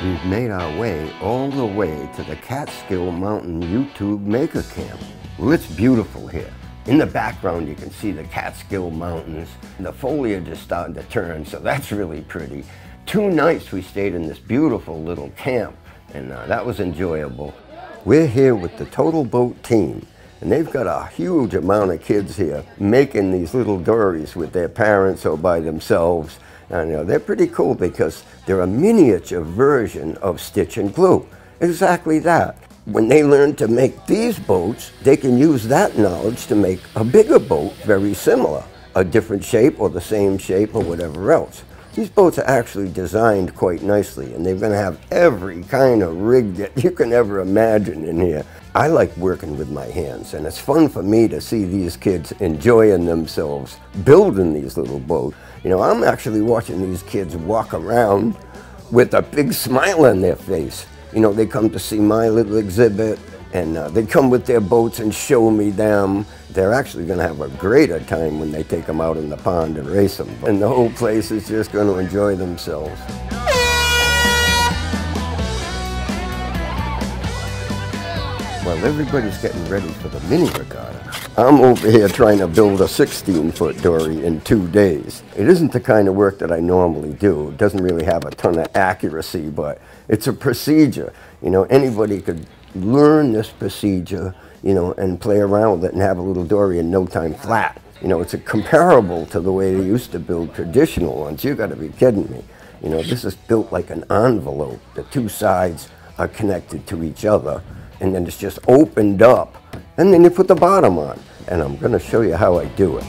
We've made our way all the way to the Catskill Mountain YouTube Maker Camp. Well, it's beautiful here. In the background you can see the Catskill Mountains. The foliage is starting to turn, so that's really pretty. 2 nights we stayed in this beautiful little camp, and that was enjoyable. We're here with the TotalBoat team, and they've got a huge amount of kids here making these little dories with their parents or by themselves. And they're pretty cool because they're a miniature version of Stitch and Glue. Exactly that. When they learn to make these boats, they can use that knowledge to make a bigger boat very similar, a different shape or the same shape or whatever else. These boats are actually designed quite nicely, and they're going to have every kind of rig that you can ever imagine in here. I like working with my hands, and it's fun for me to see these kids enjoying themselves building these little boats. I'm actually watching these kids walk around with a big smile on their face. They come to see my little exhibit, and they come with their boats and show me them. They're actually going to have a greater time when they take them out in the pond and race them. And the whole place is just going to enjoy themselves. While everybody's getting ready for the mini regatta, I'm over here trying to build a 16-foot dory in 2 days. It isn't the kind of work that I normally do. It doesn't really have a ton of accuracy, but it's a procedure. Anybody could learn this procedure, and play around with it and have a little dory in no time flat. It's comparable to the way they used to build traditional ones. You got to be kidding me. This is built like an envelope. The 2 sides are connected to each other, and then it's just opened up, and then you put the bottom on. And I'm going to show you how I do it.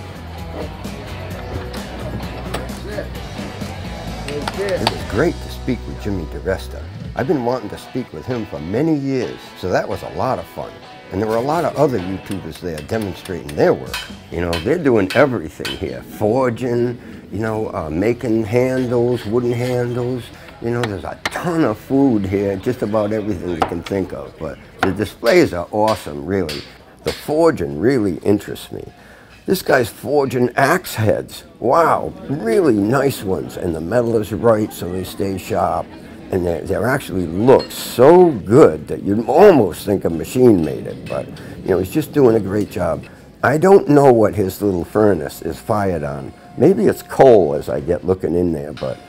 It was great to speak with Jimmy Diresta. I've been wanting to speak with him for many years, so that was a lot of fun. And there were a lot of other YouTubers there demonstrating their work. They're doing everything here. Forging, making handles, wooden handles. There's a ton of food here, just about everything you can think of. But the displays are awesome, really. The forging really interests me. This guy's forging axe heads. Wow, really nice ones. And the metal is right, so they stay sharp. And they actually look so good that you'd almost think a machine made it. But, he's just doing a great job. I don't know what his little furnace is fired on. Maybe it's coal as I get looking in there, but,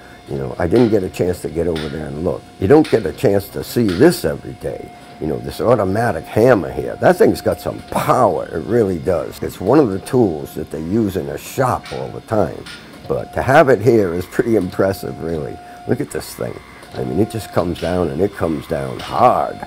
I didn't get a chance to get over there and look. You don't get a chance to see this every day. This automatic hammer here, that thing's got some power, it really does. It's one of the tools that they use in a shop all the time. But to have it here is pretty impressive, really. Look at this thing. I mean, it just comes down, and it comes down hard.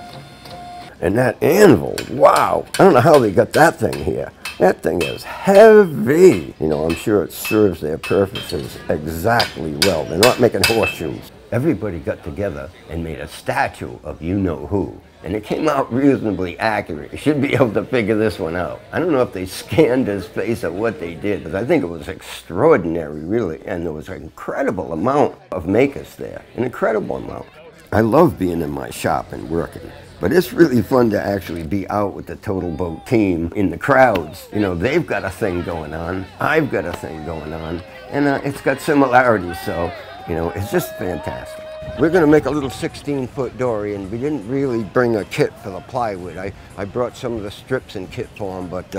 And that anvil, wow, I don't know how they got that thing here. That thing is heavy. I'm sure it serves their purposes exactly well. They're not making horseshoes. Everybody got together and made a statue of you-know-who. And it came out reasonably accurate. You should be able to figure this one out. I don't know if they scanned his face or what they did, but I think it was extraordinary, really. And there was an incredible amount of makers there, an incredible amount. I love being in my shop and working, but it's really fun to actually be out with the TotalBoat team in the crowds. They've got a thing going on, I've got a thing going on, and it's got similarities, so, it's just fantastic. We're going to make a little 16-foot dory, and we didn't really bring a kit for the plywood. I brought some of the strips in kit form, but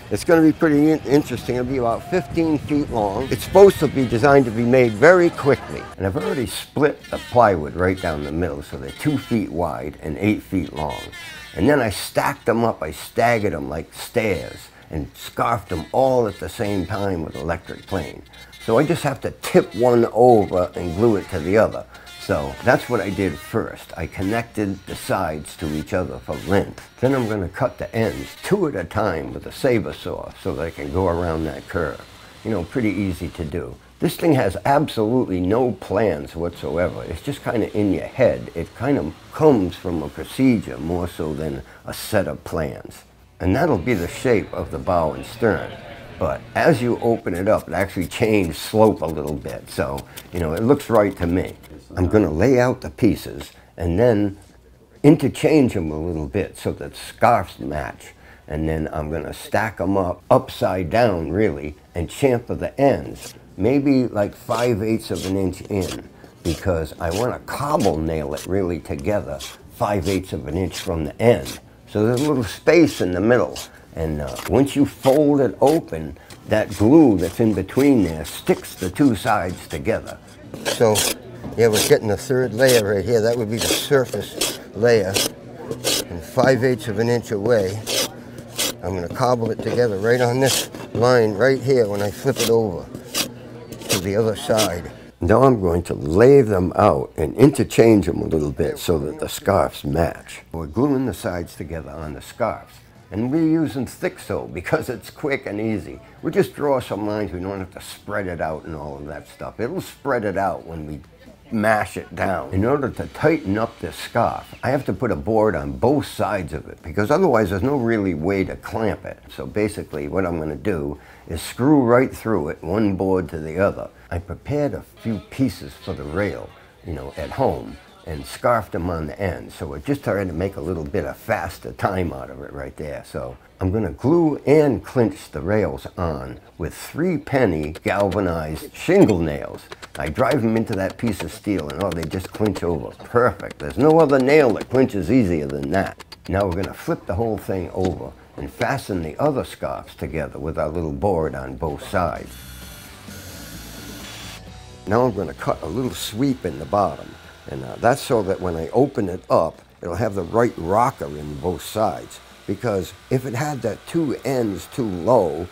it's going to be pretty interesting. It'll be about 15 feet long. It's supposed to be designed to be made very quickly. And I've already split the plywood right down the middle, so they're 2 feet wide and 8 feet long. And then I stacked them up, I staggered them like stairs, and scarfed them all at the same time with electric plane. So I just have to tip one over and glue it to the other. So that's what I did first. I connected the sides to each other for length. Then I'm going to cut the ends 2 at a time with a saber saw so that I can go around that curve. Pretty easy to do. This thing has absolutely no plans whatsoever. It's just kind of in your head. It kind of comes from a procedure more so than a set of plans. And that'll be the shape of the bow and stern. But as you open it up, it actually changed slope a little bit. So, it looks right to me. I'm going to lay out the pieces and then interchange them a little bit so that scarves match. And then I'm going to stack them up upside down, really, and chamfer the ends. Maybe like 5/8 of an inch in. because I want to cobble nail it really together 5/8 of an inch from the end. So there's a little space in the middle. And once you fold it open, that glue that's in between there sticks the two sides together. So yeah, we're getting the third layer right here. That would be the surface layer. And 5/8 of an inch away, I'm going to cobble it together right on this line right here when I flip it over to the other side. Now I'm going to lay them out and interchange them a little bit so that the scarves match. We're gluing the sides together on the scarves. And we're using thick sew because it's quick and easy. We just draw some lines. We don't have to spread it out and all of that stuff. It'll spread it out when we mash it down. In order to tighten up this scarf, I have to put a board on both sides of it because otherwise there's no really way to clamp it. So basically what I'm going to do is screw right through it, one board to the other. I prepared a few pieces for the rail, at home, and scarfed them on the end. So we're just trying to make a little bit of faster time out of it right there. So I'm going to glue and clinch the rails on with 3-penny galvanized shingle nails. I drive them into that piece of steel and they just clinch over. Perfect. There's no other nail that clinches easier than that. Now we're going to flip the whole thing over and fasten the other scarves together with our little board on both sides. Now I'm going to cut a little sweep in the bottom. And that's so that when I open it up, it'll have the right rocker in both sides. Because if it had the two ends too low,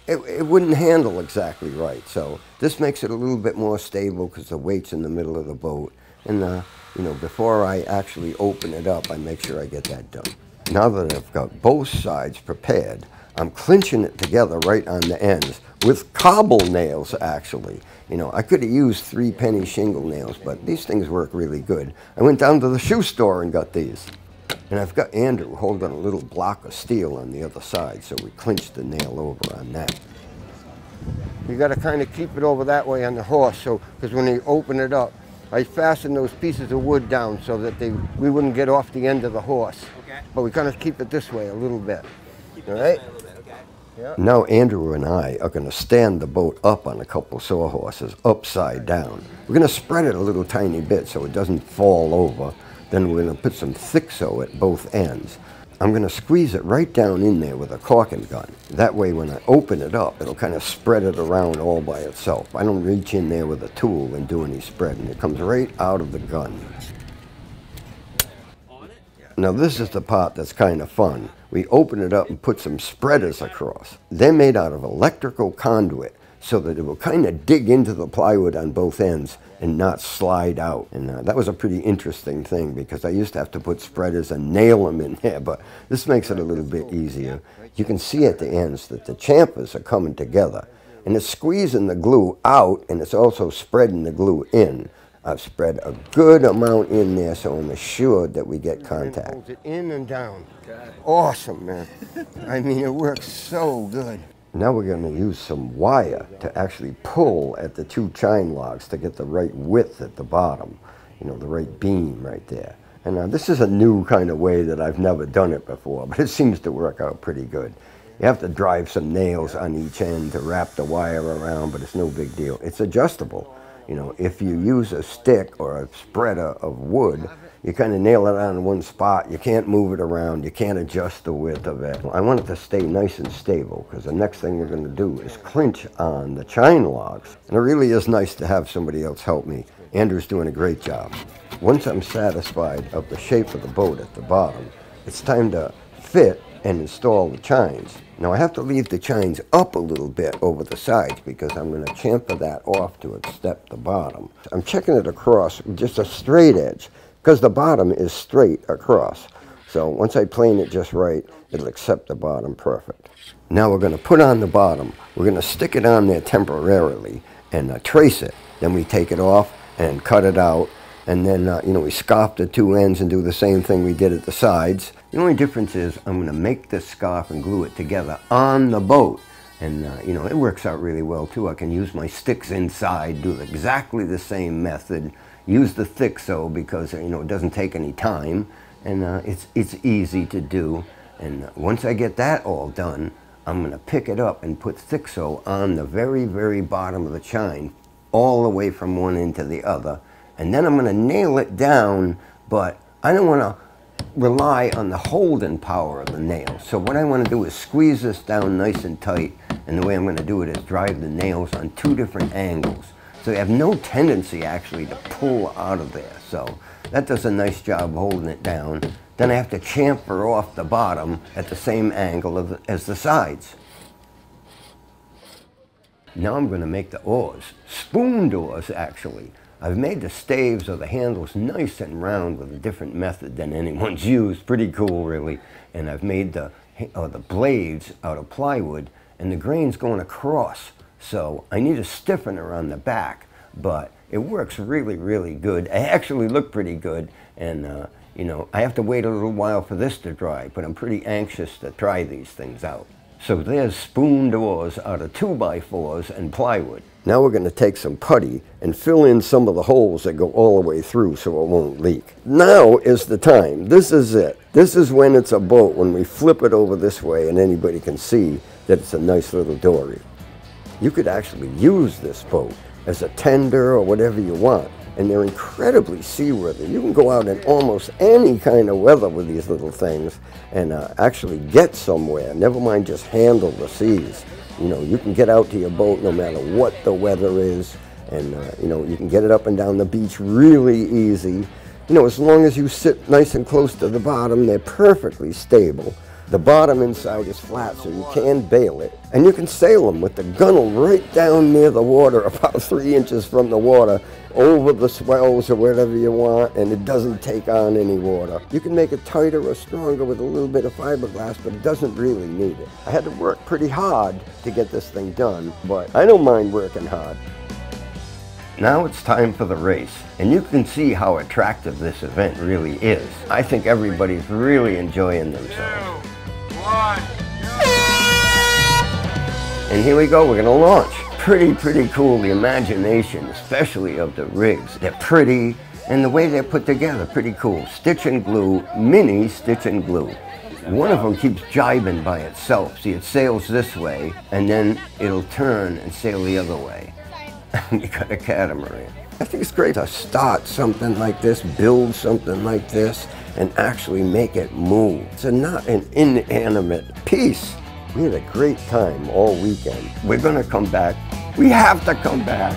it wouldn't handle exactly right. So this makes it a little bit more stable because the weight's in the middle of the boat. And before I actually open it up, I make sure I get that done. Now that I've got both sides prepared, I'm clinching it together right on the ends with cobble nails, actually. I could have used 3-penny shingle nails, but these things work really good. I went down to the shoe store and got these. And I've got Andrew holding a little block of steel on the other side, so we clinched the nail over on that. You got to kind of keep it over that way on the horse, because when you open it up, I fastened those pieces of wood down so that we wouldn't get off the end of the horse. Okay. But we kind of keep it this way a little bit. All right? Yeah. Now Andrew and I are going to stand the boat up on a couple sawhorses upside down. We're going to spread it a little tiny bit so it doesn't fall over. Then we're going to put some thick sew at both ends. I'm going to squeeze it right down in there with a caulking gun. That way when I open it up, it'll kind of spread it around all by itself. I don't reach in there with a tool and do any spreading. It comes right out of the gun. Now this is the part that's kind of fun. We open it up and put some spreaders across. They're made out of electrical conduit so that it will kind of dig into the plywood on both ends and not slide out. And that was a pretty interesting thing because I used to have to put spreaders and nail them in there, but this makes it a little bit easier. You can see at the ends that the chamfers are coming together and it's squeezing the glue out and it's also spreading the glue in. I've spread a good amount in there so I'm assured that we get contact. Holds it in and down. Awesome, man. I mean, it works so good. Now we're going to use some wire to actually pull at the two chine logs to get the right width at the bottom. The right beam right there. And this is a new kind of way that I've never done it before, but it seems to work out pretty good. You have to drive some nails on each end to wrap the wire around, but it's no big deal. It's adjustable. If you use a stick or a spreader of wood, you kind of nail it on in one spot. You can't move it around. You can't adjust the width of it. I want it to stay nice and stable because the next thing we're going to do is clinch on the chine logs. And it really is nice to have somebody else help me. Andrew's doing a great job. Once I'm satisfied of the shape of the boat at the bottom, it's time to fit and install the chines. Now I have to leave the chines up a little bit over the sides because I'm going to chamfer that off to accept the bottom. I'm checking it across with just a straight edge because the bottom is straight across. So once I plane it just right, it'll accept the bottom perfect. Now we're going to put on the bottom. We're going to stick it on there temporarily and trace it. Then we take it off and cut it out. And then, we scarf the two ends and do the same thing we did at the sides. The only difference is I'm going to make this scarf and glue it together on the boat. And, it works out really well, too. I can use my sticks inside, do exactly the same method, use the thick sew because, it doesn't take any time. And it's easy to do. And once I get that all done, I'm going to pick it up and put thick sew on the very, very bottom of the chine, all the way from one end to the other. and then I'm going to nail it down, but I don't want to rely on the holding power of the nail. So what I want to do is squeeze this down nice and tight, and the way I'm going to do it is drive the nails on 2 different angles. So you have no tendency actually to pull out of there. So that does a nice job holding it down. Then I have to chamfer off the bottom at the same angle as the sides. Now I'm going to make the oars, spoon oars actually. I've made the staves or the handles nice and round with a different method than anyone's used. Pretty cool really. And I've made the blades out of plywood, and the grain's going across. So I need a stiffener on the back, but it works really, really good. It actually looked pretty good, and you know, I have to wait a little while for this to dry, but I'm pretty anxious to try these things out. So there's spoon doors out of 2x4s and plywood. Now we're going to take some putty and fill in some of the holes that go all the way through so it won't leak. Now is the time. This is it. This is when it's a boat, when we flip it over this way and anybody can see that it's a nice little dory. You could actually use this boat as a tender or whatever you want, and they're incredibly seaworthy. You can go out in almost any kind of weather with these little things and actually get somewhere, never mind just handle the seas. You know, you can get out to your boat no matter what the weather is, and you know, you can get it up and down the beach really easy. You know, as long as you sit nice and close to the bottom, they're perfectly stable. The bottom inside is flat, so you can bail it. And you can sail them with the gunnel right down near the water, about 3 inches from the water, over the swells or whatever you want, and it doesn't take on any water. You can make it tighter or stronger with a little bit of fiberglass, but it doesn't really need it. I had to work pretty hard to get this thing done, but I don't mind working hard. Now it's time for the race, and you can see how attractive this event really is. I think everybody's really enjoying themselves. 2, 1, and here we go, we're gonna launch. Pretty cool, the imagination, especially of the rigs. They're pretty, and the way they're put together, pretty cool. Stitch and glue, mini stitch and glue. One of them keeps jibing by itself. See, it sails this way, and then it'll turn and sail the other way. You got a catamaran. I think it's great to start something like this, build something like this, and actually make it move. It's not an inanimate piece. We had a great time all weekend. We're gonna come back. We have to come back.